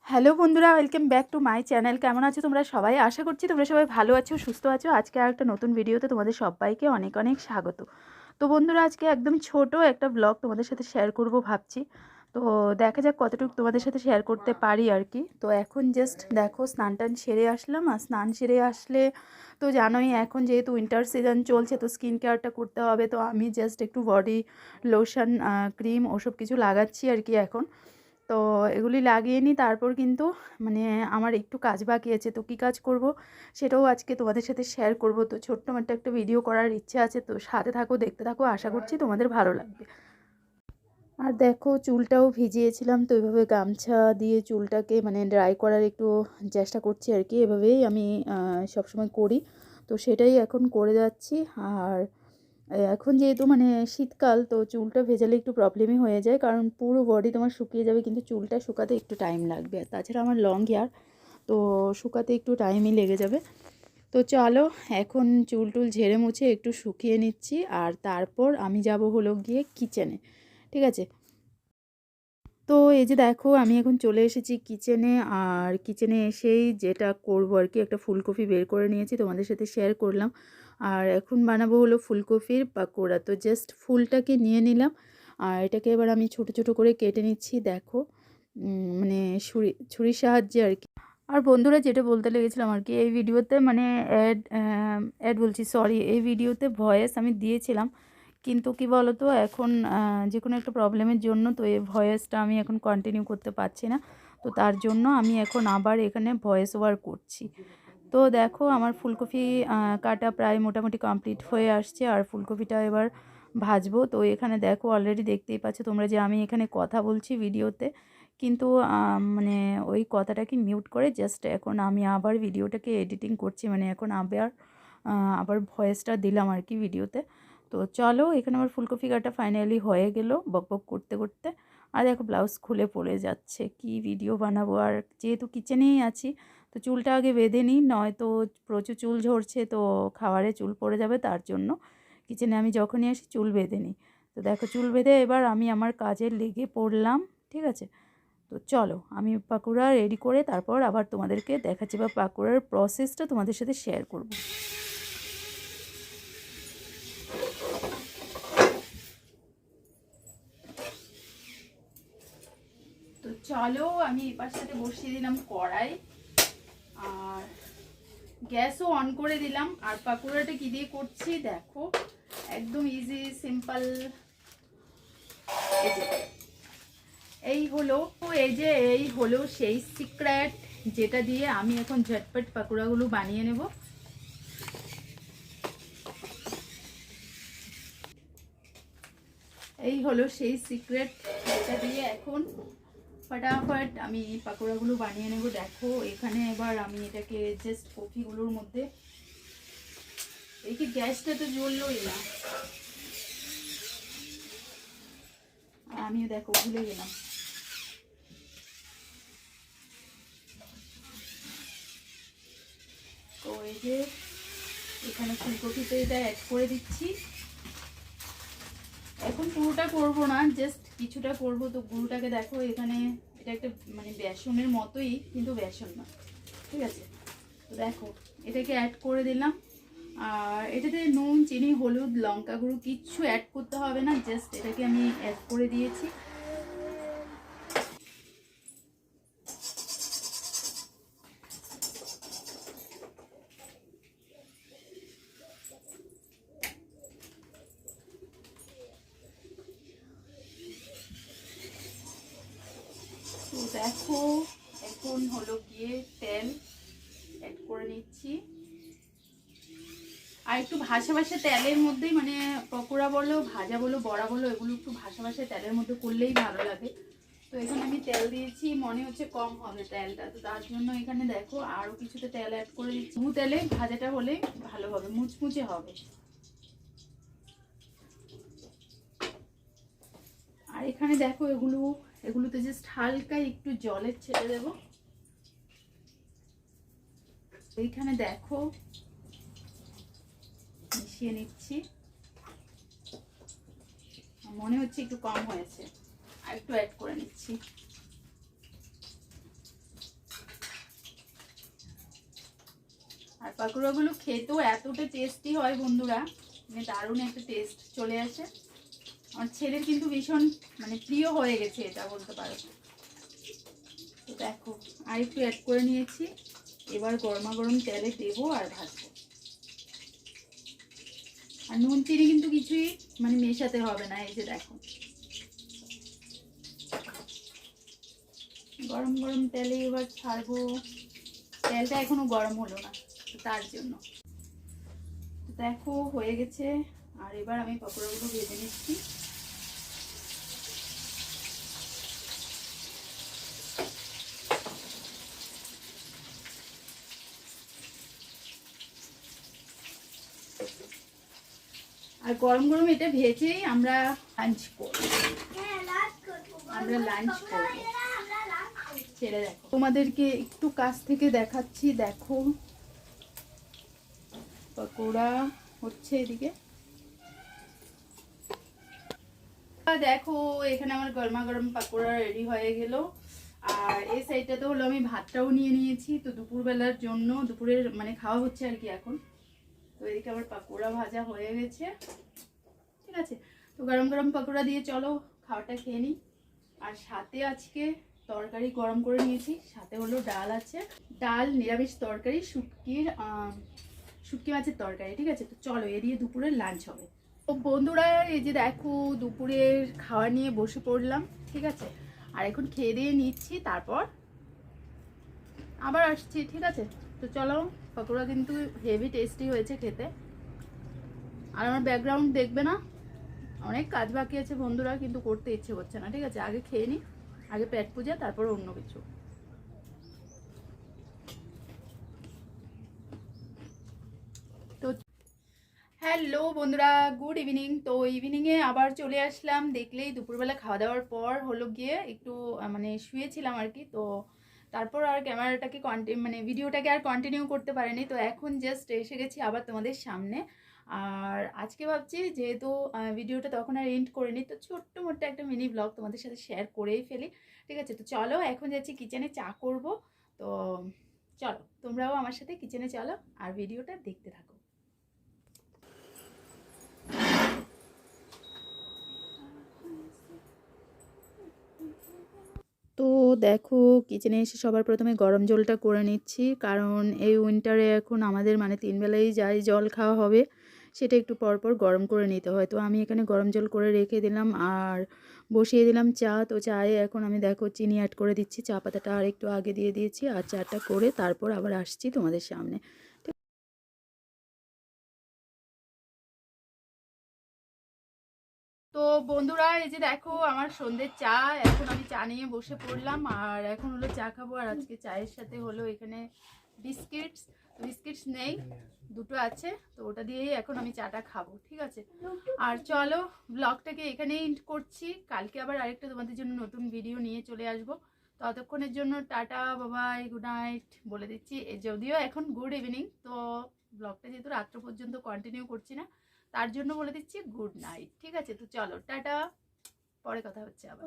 Hello বন্ধুরা, welcome back to my channel. কেমন আছো তোমরা সবাই? আশা করছি তোমরা সবাই ভালো আছো, সুস্থ আছো। আজকে আর একটা নতুন ভিডিওতে তোমাদের সবাইকে অনেক অনেক স্বাগত। তো বন্ধুরা, আজকে একদম ছোট একটা ব্লগ তোমাদের সাথে শেয়ার করব ভাবছি। তো দেখা যাক কতটুকু তোমাদের সাথে শেয়ার করতে পারি আর কি। তো এখন জাস্ট দেখো স্নান টান সেরে আসলাম। আর স্নান সেরে আসলে তো জানোই, এখন যেহেতু উইন্টার সিজন চলছে তো স্কিন কেয়ারটা করতে হবে। তো আমি জাস্ট একটু বডি লোশন, ক্রিম ওসব কিছু লাগাচ্ছি আর কি এখন। তো এগুলি লাগিয়ে নিই, তারপর কিন্তু মানে আমার একটু কাজ বাকি আছে। তো কী কাজ করব সেটাও আজকে তোমাদের সাথে শেয়ার করব। তো ছোট্ট মোট্ট একটা ভিডিও করার ইচ্ছে আছে, তো সাথে থাকো, দেখতে থাকো, আশা করছি তোমাদের ভালো লাগবে। আর দেখো চুলটাও ভিজিয়েছিলাম, তো এইভাবে গামছা দিয়ে চুলটাকে মানে ড্রাই করার একটু চেষ্টা করছি আর কি। এভাবেই আমি সবসময় করি, তো সেটাই এখন করে যাচ্ছি। আর এখন যেহেতু মানে শীতকাল, তো চুলটা ভেজালে একটু প্রবলেমই হয়ে যায়, কারণ পুরো বডি তোমার শুকিয়ে যাবে কিন্তু চুলটা শুকাতে একটু টাইম লাগবে। আর তাছাড়া আমার লং হেয়ার, তো শুকাতে একটু টাইমই লেগে যাবে। তো চলো এখন চুল টুল ঝেড়ে মুছে একটু শুকিয়ে নিচ্ছি, আর তারপর আমি যাব হলো গিয়ে কিচেনে। ঠিক আছে? তো এই যে দেখো আমি এখন চলে এসেছি কিচেনে। আর কিচেনে এসেই যেটা করব আর কি, একটা ফুলকপি বের করে নিয়েছি, তোমাদের সাথে শেয়ার করলাম। আর এখন বানাবো হলো ফুলকপির পাকোড়া। তো জাস্ট ফুলটাকে নিয়ে নিলাম, আর এটাকে এবার আমি ছোট ছোট করে কেটে নিচ্ছি। দেখো মানে ছুরির সাহায্যে আর কি। আর বন্ধুরা, যেটা বলতে লেগেছিলাম আর কি, এই ভিডিওতে মানে অ্যাড বলছি, সরি, এই ভিডিওতে ভয়েস আমি দিয়েছিলাম, কিন্তু কি বলতো এখন যে কোনো একটা প্রবলেমের জন্য তো এই ভয়েসটা আমি এখন কন্টিনিউ করতে পারছি না। তো তার জন্য আমি এখন আবার এখানে ভয়েস ওভার করছি। তো দেখো আমার ফুলকপি কাটা প্রায় মোটামুটি কমপ্লিট হয়ে আসছে, আর ফুলকপিটা এবার ভাজবো। তো এখানে দেখো অলরেডি দেখতেই পাচ্ছ তোমরা যে আমি এখানে কথা বলছি ভিডিওতে, কিন্তু মানে ওই কথাটাকে মিউট করে জাস্ট এখন আমি আবার ভিডিওটাকে এডিটিং করছি, মানে এখন আবার ভয়েসটা দিলাম আর কি ভিডিওতে। তো চলো, এখানে আমার ফুলকপি কাটা ফাইনালি হয়ে গেল বকবক করতে করতে। আর দেখো ব্লাউজ খুলে পড়ে যাচ্ছে, কি ভিডিও বানাবো। আর যেহেতু কিচেনেই আছি, তো চুলটা আগে বেঁধে নিই, নয়তো প্রচুর চুল ঝরছে, তো খাবারে চুল পড়ে যাবে, তার জন্য কিচেনে আমি যখনই আসি চুল বেঁধে নিই। তো দেখো চুল বেঁধে এবার আমি আমার কাজে লেগে পড়লাম। ঠিক আছে? তো চলো আমি পাকোড়া রেডি করে তারপর আবার তোমাদেরকে দেখাচ্ছি, বা পাকোড়ার প্রসেসটা তোমাদের সাথে শেয়ার করব। তো চলো আমি এবার সাথে বসিয়ে দিলাম কড়াই, আর গ্যাসও অন করে দিলাম। আর পাকোড়াটা কি দিয়ে করছি দেখো, একদম ইজি সিম্পল। এই হলো সেই সিক্রেট, যেটা দিয়ে আমি এখন ঝটপট পাকোড়াগুলো বানিয়ে নেব। এই হলো সেই সিক্রেট, যেটা দিয়ে এখন ফটাফট আমি পাকোড়াগুলো বানিয়ে নেব। দেখো এখানে এবার আমি এটাকে জাস্ট কফিগুলোর মধ্যে, এই কি গ্যাসটা তো জ্বললোই না, আর আমিও দেখো ভুলে গেলাম। তো এই যে এখানে ফুলকপিতে এটা অ্যাড করে দিচ্ছি। এখন পুরোটা করব না, জাস্ট কিছুটা করব। তো গুঁড়োটাকে দেখো এখানে, এটা একটা মানে বেসনের মতোই, কিন্তু বেসন না। ঠিক আছে? তো দেখো এটাকে অ্যাড করে দিলাম। আর এটাতে নুন, চিনি, হলুদ, লঙ্কা গুঁড়ো কিচ্ছু অ্যাড করতে হবে না, জাস্ট এটাকে আমি অ্যাড করে দিয়েছি। তো দেখো এখন হলো গিয়ে তেল অ্যাড করে নিচ্ছি। আর একটু ভাসা ভাসা তেলের মধ্যেই, মানে পকোড়া বলো, ভাজা বলো, বড়া বলো, এগুলো একটু ভাসা ভাসা তেলের মধ্যে করলেই ভালো লাগে। তো এখানে আমি তেল দিয়েছি, মনে হচ্ছে কম হবে তেলটা, তো তার জন্য এখানে দেখো আরও কিছুটা তেল অ্যাড করে দিচ্ছি। তেলে ভাজাটা হলে ভালো হবে, মুচমুচে হবে। আর এখানে দেখো এগুলোতে জাস্ট হালকা একটু জলের ছেড়ে দেবো। এইখানে দেখো মিশিয়ে নিচ্ছি, মনে হচ্ছে একটু কম হয়েছে, আর একটু অ্যাড করে নিচ্ছি। আর পাকোড়াগুলো খেতেও এতটা টেস্টি হয় বন্ধুরা, মানে দারুণ একটা টেস্ট চলে আসে। আমার ছেলের কিন্তু ভীষণ মানে প্রিয় হয়ে গেছে এটা বলতে পারো। তো দেখো আর একটু অ্যাড করে নিয়েছি, এবার গরমা গরম তেলে দেবো আর ভাজবো। আর নুন চিনি কিন্তু কিছুই মানে মেশাতে হবে না। এই যে দেখো গরম গরম তেলে এবার ছাড়বো। তেলটা এখনো গরম হলো না, তো তার জন্য। তো দেখো হয়ে গেছে, আর এবার আমি পকোড়াগুলো ভেজে নিচ্ছি। আর গরম গরম এটা ভেজেই আমরা লাঞ্চ করব। আমরা লাঞ্চ করব। ছেড়ে দেখো, তোমাদেরকে একটু কাছ থেকে দেখাচ্ছি। দেখো পকোড়া হচ্ছে এদিকে। দেখো এখানে আমার গরমা গরম পকোড়া রেডি হয়ে গেল। আর এই সাইডটাতে হলো আমি ভাতটাও নিয়ে নিয়েছি, তো দুপুরবেলার জন্য দুপুরের মানে খাওয়া হচ্ছে আর কি এখন। তো এদিকে আবার পকোড়া ভাজা হয়ে গেছে, ঠিক আছে। তো গরম গরম পকোড়া দিয়ে চলো খাওয়াটা খেয়ে নিই। আর সাথে আজকে তরকারি গরম করে নিয়েছি, সাথে হলো ডাল আছে, ডাল নিরামিষ তরকারি, শুটকি মাছের তরকারি, ঠিক আছে। তো চলো এ দিয়ে দুপুরের লাঞ্চ হবে। তো বন্ধুরা এই যে দেখো দুপুরের খাওয়া নিয়ে বসে পড়লাম, ঠিক আছে। আর এখন খেয়ে দিয়ে নিচ্ছি, তারপর আবার আসছি, ঠিক আছে। তো চলো, পকোড়া কিন্তু হেভি টেস্টি হয়েছে খেতে। আর আমার ব্যাকগ্রাউন্ড দেখবে না, অনেক কাজ বাকি আছে বন্ধুরা, কিন্তু করতে ইচ্ছে করছে না, ঠিক আছে। আগে খেয়ে নিই, আগে পেট পূজা, তারপর অন্য কিছু। তো হ্যালো বন্ধুরা, গুড ইভিনিং। তো ইভিনিংয়ে আবার চলে আসলাম। দেখলেই দুপুরবেলা খাওয়া দাওয়ার পর হলো গিয়ে একটু মানে শুয়েছিলাম আর কি। তো তারপর আর ক্যামেরাটাকে মানে ভিডিওটাকে আর কন্টিনিউ করতে পারিনি। তো এখন জাস্ট এসে গেছি আবার তোমাদের সামনে। আর আজকে ভাবছি যেহেতু ভিডিওটা তখন আর এন্ড করিনি, তো ছোট্ট মোট্ট একটা মিনি ব্লগ তোমাদের সাথে শেয়ার করেই ফেলি, ঠিক আছে। তো চলো এখন যাচ্ছি কিচেনে চা করব। তো চলো তোমরাও আমার সাথে কিচেনে চলো আর ভিডিওটা দেখতে থাকো। তো দেখো কিচেনে এসে সবার প্রথমে গরম জলটা করে নিচ্ছি, কারণ এই উইন্টারে এখন আমাদের মানে 3 বেলাই যাই জল খাওয়া হবে, সেটা একটু পর পর গরম করে নিতে হয়। তো আমি এখানে গরম জল করে রেখে দিলাম আর বসিয়ে দিলাম চা। তো চায়ে এখন আমি দেখো চিনি অ্যাড করে দিচ্ছি, চা পাতাটা আর একটু আগে দিয়ে দিয়েছি। আর চাটা করে তারপর আবার আসছি তোমাদের সামনে। তো বন্ধুরা এই যে দেখো আমার সন্ধ্যের চা, এখন আমি চা নিয়ে বসে পড়লাম। আর এখন হলো চা খাবো। আর আজকে চায়ের সাথে হলো এখানে বিস্কিটস, বিস্কিটস নেই, দুটো আছে, তো ওটা দিয়েই এখন আমি চাটা খাবো, ঠিক আছে। আর চলো ব্লগটাকে এখানেই এন্ড করছি। কালকে আবার আরেকটা তোমাদের জন্য নতুন ভিডিও নিয়ে চলে আসবো। ততক্ষণের জন্য টাটা বাবাই, গুড নাইট বলে দিচ্ছি। যদিও এখন গুড ইভিনিং, তো ব্লগটা যেহেতু রাত্র পর্যন্ত কন্টিনিউ করছি না, তার জন্য বলে দিচ্ছি গুড নাইট, ঠিক আছে। তো চলো টাটা, পরে কথা হচ্ছে আবার।